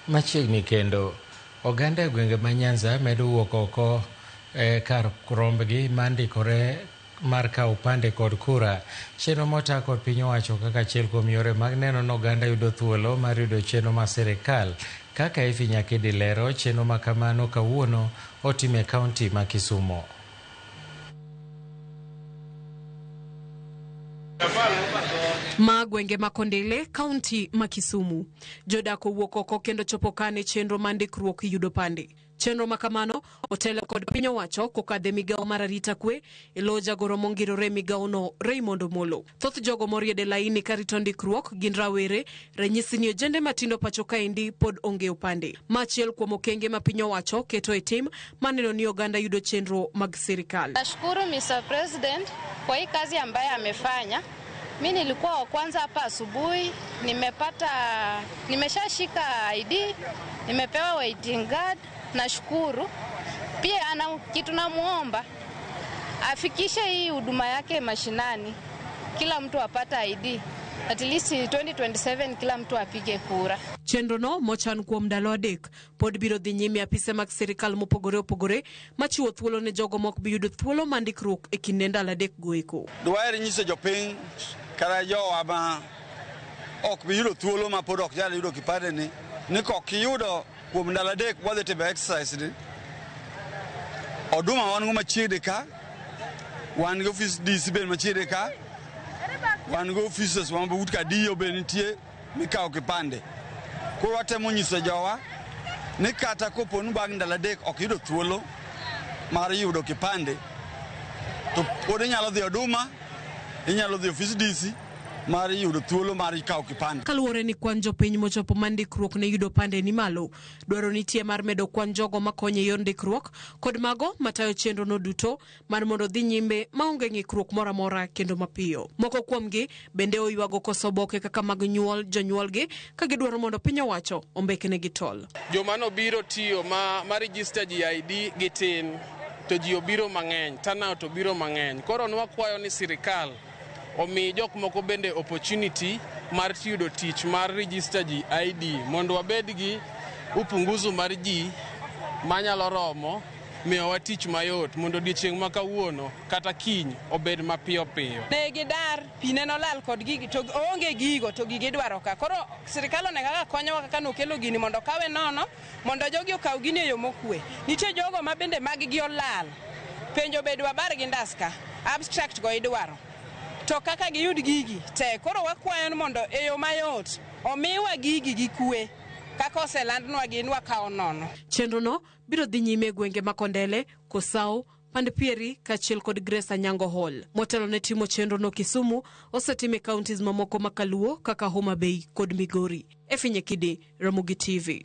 Machiegni kendo oganda gwenge ma Nyanza medo wuok oko kar rombgi mandikore mar kawo pande kod kura. Chenro mota kod piny owacho kaka achiel kuom yore mag neno ni oganda yudo thuolo mar yudo chenro mar sirikal. Kaka Efi Nyakidi lero, chenro ma kamano kawuono otime kaunti ma Kisumu. Ma gwenge ma Kondele, kaunti ma Kisumu. Jodak owuok oko kendo chopo kane chenro mandikruok yudo pande. Chenro ma kamano otelo kod piny owacho kokadhe migawo mar arita kwe ilo jagoro mongirore migawo no Raymond Omolo. Thoth jogo moriede laini karito ndikruok gin rawere, ranyisi ni ojende matindo pacho kaendi pod onge opande. Machiel kuom okenge ma piny owacho keto e tim maneno ni oganda yudo chenro mag sirikal. Nashukuru Mr. President kwa hii kazi ambayo amefanya. Mimi nilikuwa wa kwanza hapa asubuhi, nimeshashika ID, nimepewa waiting guard. Nashukuru. Pia kitu namuomba afikishe hii huduma yake mashinani, kila mtu apata ID. At least 2027 kila mtu apige kura. Chenro no mochan kuom ndalo adek pod biro dhi nyime apise mag sirikal mopogore opogore machiwo thuolo ne jogo mok bi yudo thuolo mandikruok e kinde ndalo adek goeko. Dware nyiso jopiny kara jowa ma ok bi yudo thuolo ma pod ok nyal yudo kipande ni kok yudo kuom ndalo adek wadhi timo exercise ni. Oduma wan go machiegni ka, wan go office DC ben machiegni ka, wan go offices wan but ka dio ben nitie mikawo kipande. Koro watemo nyiso jowa ni kata kopo ni bang' ndalo adek ok yudo thuolo mar yudo kipande, to pod inyalo dhi Oduma, inyalo dhi office DC mar yudo thuolo mar kawo kipande. Kaluwore ni kwan jopiny mochopo mandikruok ne yudo pande ni malo, dwaro nitie mar medo kwan jogo makonyo yor ndikruok kod mago matayo chenro no duto mar mondo dhi nyime maonge ng'ikruok moro amora kendo mapiyo. Moko kuomgi bende oywago koso oboke kaka mag nyuol jonyuolgi ka gidwaro mondo piny owacho ombeknegi tol. Joma nobiro tiyo ma register ji ID gitin to ji obiro mang'eny, turnout obiro mang'eny. Koro nwakwayo ni sirikal omi jok moko bende opportunity mar yudo tich mar register ji ID mondo wabed gi upunguzu mar ji manyalo romo miyowa tich mayot mondo odiochieng' ma kawuono kata kiny obed mapiyo piyo. Ne gidar pine nolal kod gigi to onge gigo to gigi dwaro ka. Koro sirikal onego kaka konyowa kaka nokelo gini mondo kawe nono mondo jogi okaw gini e yo mokwe. Nitie jogo ma bende mag gi olal. Penjo bedwa bar gi ndaska, abstract go idwaro. To kaka giyud gigi te koro wakwayo mondo e yo mayot omiwa gigi gi kwe kaka oselandnwa gin wakawo nono. Chenro no biro dhi nyime gwenge ma Kondele, Kosao, Pandipieri kachiel kod Grace Anyango Hall. Motelo ne timo chenro no Kisumu osetime counties mamoko makaluo kaka Homa Bay kod Migori. Efi Nyakidi, Ramogi TV.